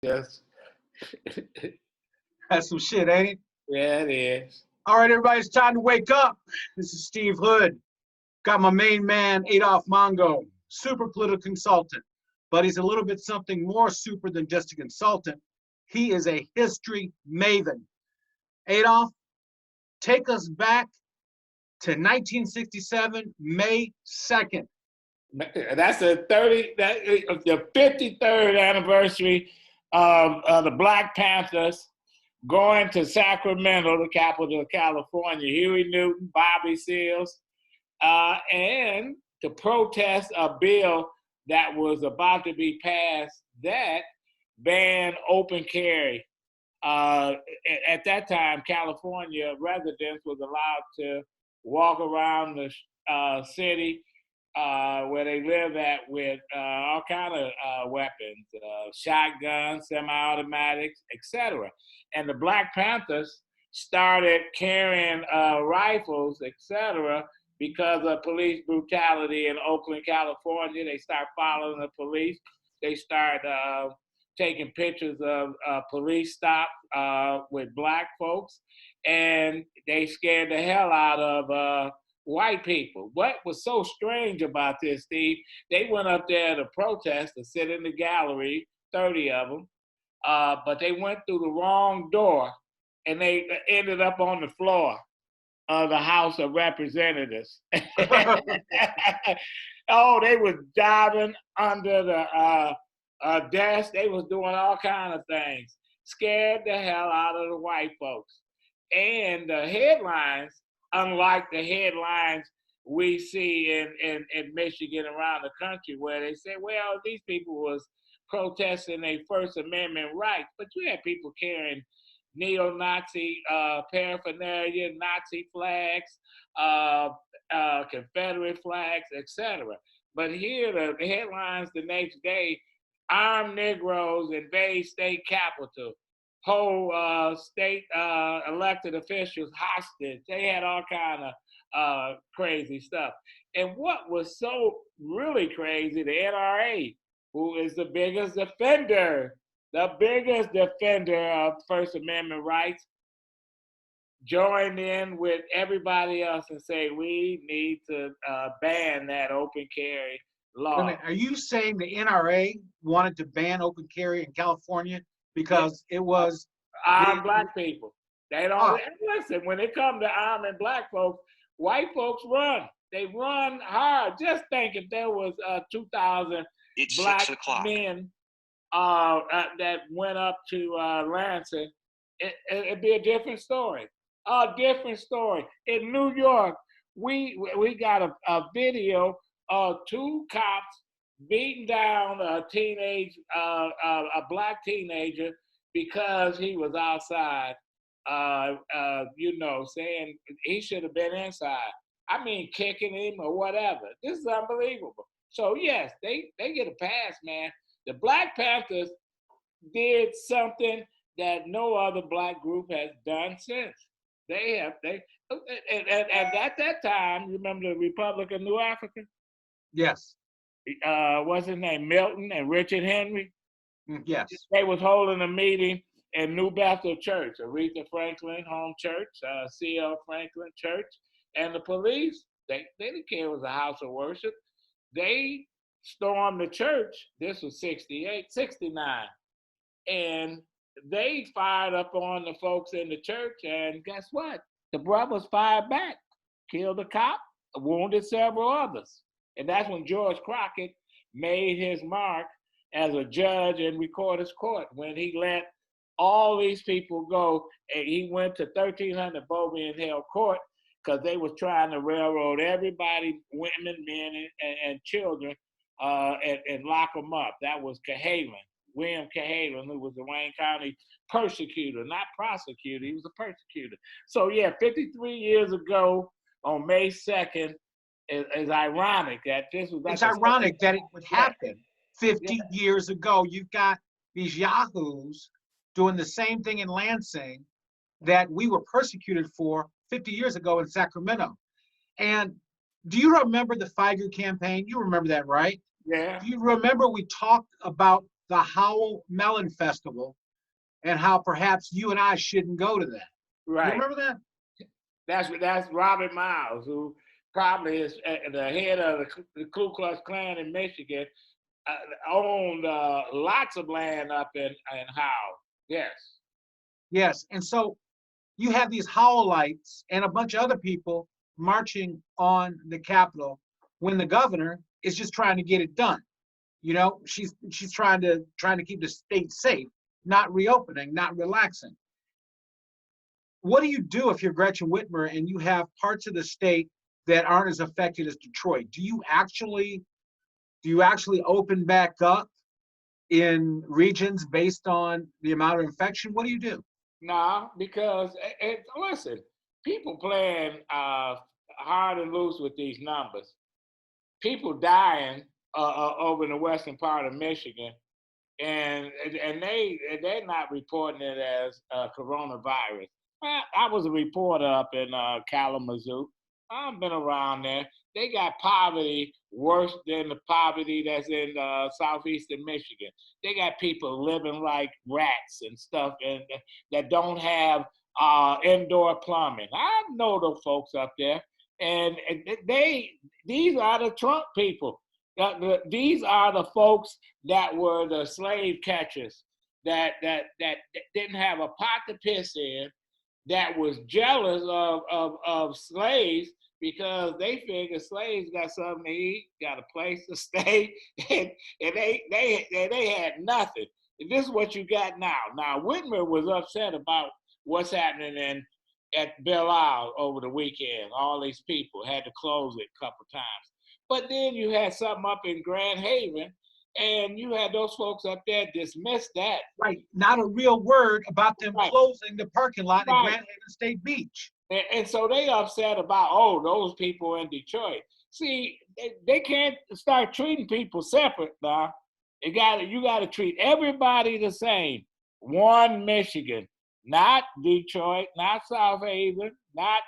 Yes. That's some shit, ain't it? Yeah, it is. All right, everybody, it's time to wake up. This is Steve Hood. Got my main man, Adolph Mongo, super political consultant. But he's a little bit something more super than just a consultant. He is a history maven. Adolph, take us back to 1967, May 2nd. That's the 53rd anniversary of the Black Panthers going to Sacramento, the capital of California. Huey Newton, Bobby Seals, and to protest a bill that was about to be passed that banned open carry. At that time, California residents was allowed to walk around the city where they live at with all kind of weapons, shotguns, semi-automatics, etc. And the Black Panthers started carrying rifles, etc. because of police brutality in Oakland, California. They start following the police. They start taking pictures of police stops with black folks, and they scared the hell out of white people. What was so strange about this, Steve? They went up there to protest, to sit in the gallery, 30 of them, but they went through the wrong door, and they ended up on the floor of the House of Representatives. Oh, they was diving under the desk. They was doing all kind of things. Scared the hell out of the white folks. And the headlines, unlike the headlines we see in Michigan, around the country, where they say, well, these people was protesting their First Amendment rights, but you had people carrying neo-Nazi paraphernalia, Nazi flags, Confederate flags, etc. But here, the headlines the next day: armed Negroes invade state capitol, hold state elected officials hostage. They had all kind of crazy stuff. And what was so really crazy, the NRA, who is the biggest defender of First Amendment rights, joined in with everybody else and say, we need to ban that open carry law. Wait a minute, are you saying the NRA wanted to ban open carry in California because it was armed black people? They don't listen. When it comes to arming black folks, white folks run. They run hard. Just think if there was 2,000 black men that went up to Lansing, it'd be a different story. A different story. In New York, we got a video of two cops beating down a black teenager because he was outside, saying he should have been inside. I mean, kicking him or whatever. This is unbelievable. So yes, they get a pass, man. The Black Panthers did something that no other black group has done since. And at that time, you remember the Republic of New Africa? Yes. What's his name? Milton and Richard Henry? Yes. They was holding a meeting in New Bethel Church, Aretha Franklin home church, C.L. Franklin church, and the police, they didn't care it was a house of worship. They stormed the church. This was 68, 69. And they fired up on the folks in the church, and guess what? The brothers fired back, killed a cop, wounded several others. And that's when George Crockett made his mark as a judge in Recorder's Court, when he let all these people go. And he went to 1300 Bowman Hill Court because they was trying to railroad everybody, women, men, and children, and lock them up. That was Cahalan, William Cahalan, who was the Wayne County persecutor, not prosecutor. He was a persecutor. So yeah, 53 years ago on May 2nd, is ironic that this was. It's ironic that it would happen 50 years ago. You've got these yahoos doing the same thing in Lansing that we were persecuted for 50 years ago in Sacramento. And do you remember the 5-year campaign? You remember that, right? Yeah. Do you remember we talked about the Howell Melon Festival and how perhaps you and I shouldn't go to that. You Right. remember that? That's Robert Miles, who probably is the head of the Ku Klux Klan in Michigan, owned lots of land up in Howell. Yes. Yes. And so you have these Howellites and a bunch of other people marching on the Capitol when the governor is just trying to get it done. You know, she's trying to keep the state safe, not reopening, not relaxing. What do you do if you're Gretchen Whitmer and you have parts of the state that aren't as affected as Detroit? Do you actually open back up in regions based on the amount of infection? What do you do? No, because listen, people playing hard and loose with these numbers. People dying over in the western part of Michigan, and they're not reporting it as coronavirus. I was a reporter up in Kalamazoo. I've been around there. They got poverty worse than the poverty that's in southeastern Michigan. They got people living like rats and stuff, and that don't have indoor plumbing. I know those folks up there, and these are the Trump people. These are the folks that were the slave catchers that didn't have a pot to piss in, that was jealous of slaves because they figured slaves got something to eat, got a place to stay, and they had nothing. And this is what you got now. Now Whitmer was upset about what's happening at Belle Isle over the weekend. All these people had to close it a couple times. But then you had something up in Grand Haven, and you had those folks up there dismiss that. Right. Not a real word about them Right. closing the parking lot Right. at Grand Haven State Beach. And so they upset about, oh, those people in Detroit. See, they can't start treating people separate now. You got to treat everybody the same. One Michigan, not Detroit, not South Haven, not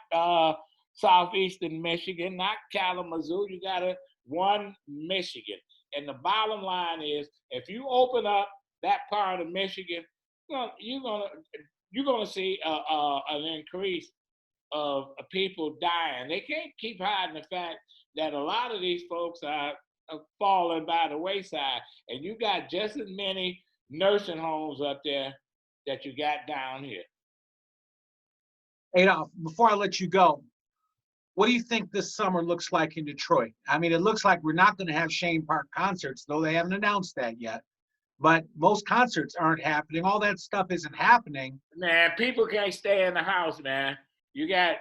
southeastern Michigan, not Kalamazoo. You got one Michigan. And the bottom line is, if you open up that part of Michigan, you're gonna see an increase of people dying. They can't keep hiding the fact that a lot of these folks are falling by the wayside, and you got just as many nursing homes up there that you got down here. Adolph, before I let you go, what do you think this summer looks like in Detroit? I mean, it looks like we're not going to have Shane Park concerts, though they haven't announced that yet. But most concerts aren't happening. All that stuff isn't happening. Man, people can't stay in the house, man. You got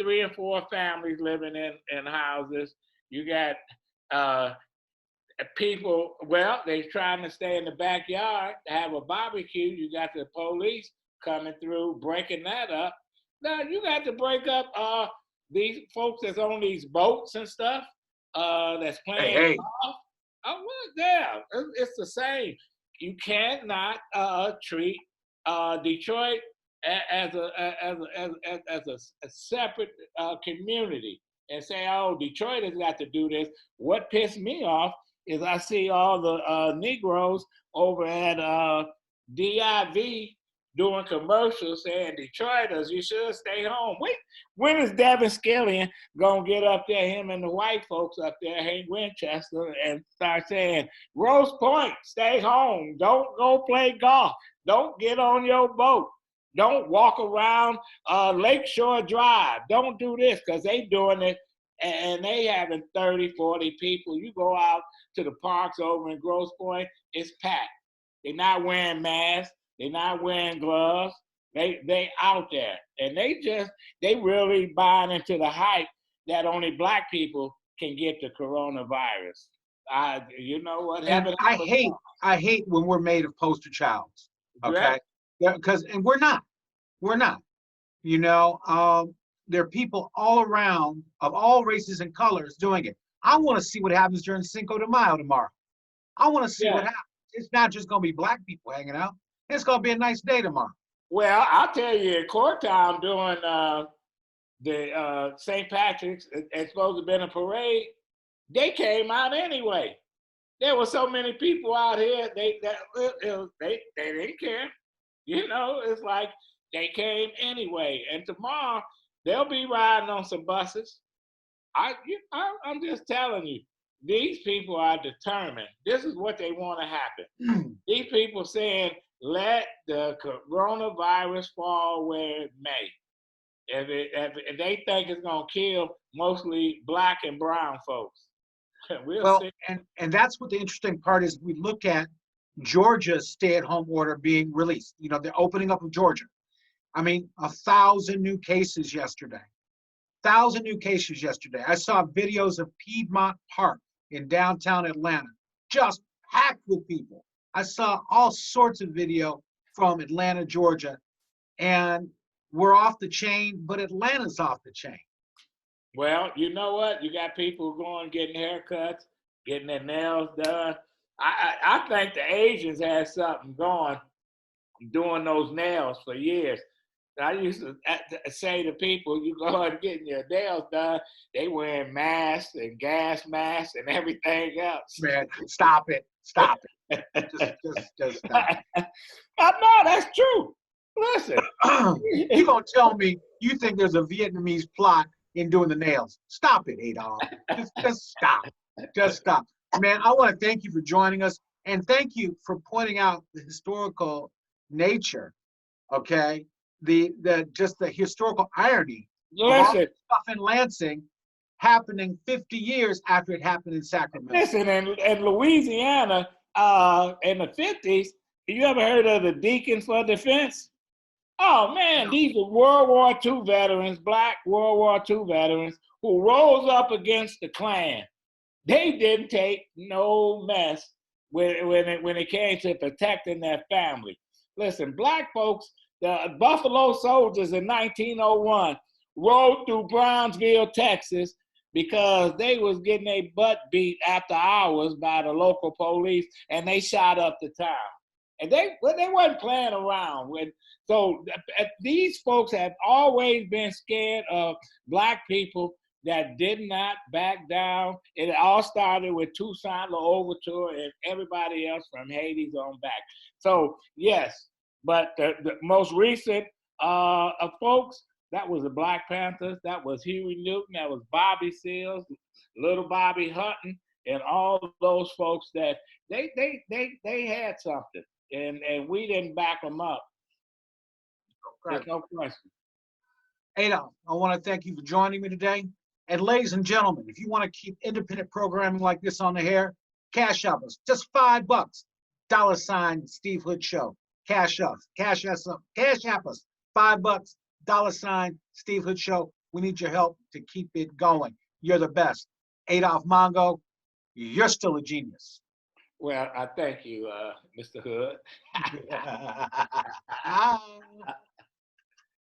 3 or 4 families living in houses. You got people, well, they're trying to stay in the backyard to have a barbecue. You got the police coming through, breaking that up. Now, you got to break up these folks that's on these boats and stuff that's playing golf. Well, yeah, it's the same. You cannot treat Detroit as a separate community and say, oh, Detroit has got to do this. What pissed me off is I see all the Negroes over at DIV doing commercials saying, Detroiters, you should stay home. When is Devin Scillian going to get up there, him and the white folks up there, Hank Winchester, and start saying, Rose Point, stay home. Don't go play golf. Don't get on your boat. Don't walk around Lakeshore Drive. Don't do this, because they doing it, and they having 30, 40 people. You go out to the parks over in Grosse Point, it's packed. They're not wearing masks. They're not wearing gloves. They out there, and they really buying into the hype that only black people can get the coronavirus. You know what? And I hate when we're made of poster childs. Okay, because and we're not. You know, there are people all around of all races and colors doing it. I want to see what happens during Cinco de Mayo tomorrow. I want to see what happens. It's not just going to be black people hanging out. It's going to be a nice day tomorrow. Well, I'll tell you, in Courtown during the St. Patrick's, it's supposed to have been a parade. They came out anyway. There were so many people out here. They didn't care. You know, it's like they came anyway. And tomorrow they'll be riding on some buses. I'm just telling you, these people are determined. This is what they want to happen. These people saying, let the coronavirus fall where it may. If they think it's going to kill mostly black and brown folks, we'll see. And that's what the interesting part is. We look at Georgia's stay-at-home order being released. You know, the opening up of Georgia. I mean, 1,000 new cases yesterday. 1,000 new cases yesterday. I saw videos of Piedmont Park in downtown Atlanta, just packed with people. I saw all sorts of video from Atlanta, Georgia, and we're off the chain, but Atlanta's off the chain. Well, you know what? You got people going getting haircuts, getting their nails done. I think the Asians had something going, doing those nails for years. I used to say to people, you go and getting your nails done, they wearing masks and gas masks and everything else. Man, stop it. Stop it. just stop it. I know, that's true. Listen. You gonna tell me you think there's a Vietnamese plot in doing the nails? Stop it, Adolph. Just stop. Just stop. Man, I want to thank you for joining us, and thank you for pointing out the historical nature, okay? The historical irony of all this stuff in Lansing happening 50 years after it happened in Sacramento. Listen, in Louisiana, in the 50s, you ever heard of the Deacons for Defense? Oh man, these are World War II veterans, black World War II veterans, who rose up against the Klan. They didn't take no mess when it came to protecting their family. Listen, black folks, the Buffalo Soldiers in 1901 rode through Brownsville, Texas, because they was getting their butt beat after hours by the local police, and they shot up the town. And they wasn't playing around. So these folks have always been scared of black people that did not back down. It all started with Toussaint L'Ouverture and everybody else from Hades on back. So yes, but the most recent of folks, that was the Black Panthers, that was Huey Newton, that was Bobby Seals, Little Bobby Hutton, and all those folks that they had something, and we didn't back them up. There's no question. Adolph, I want to thank you for joining me today. And ladies and gentlemen, if you want to keep independent programming like this on the air, cash up us. Just $5. $ Steve Hood Show. Cash app us. $5. $ Steve Hood Show. We need your help to keep it going. You're the best. Adolph Mongo, you're still a genius. Well, I thank you, Mr. Hood.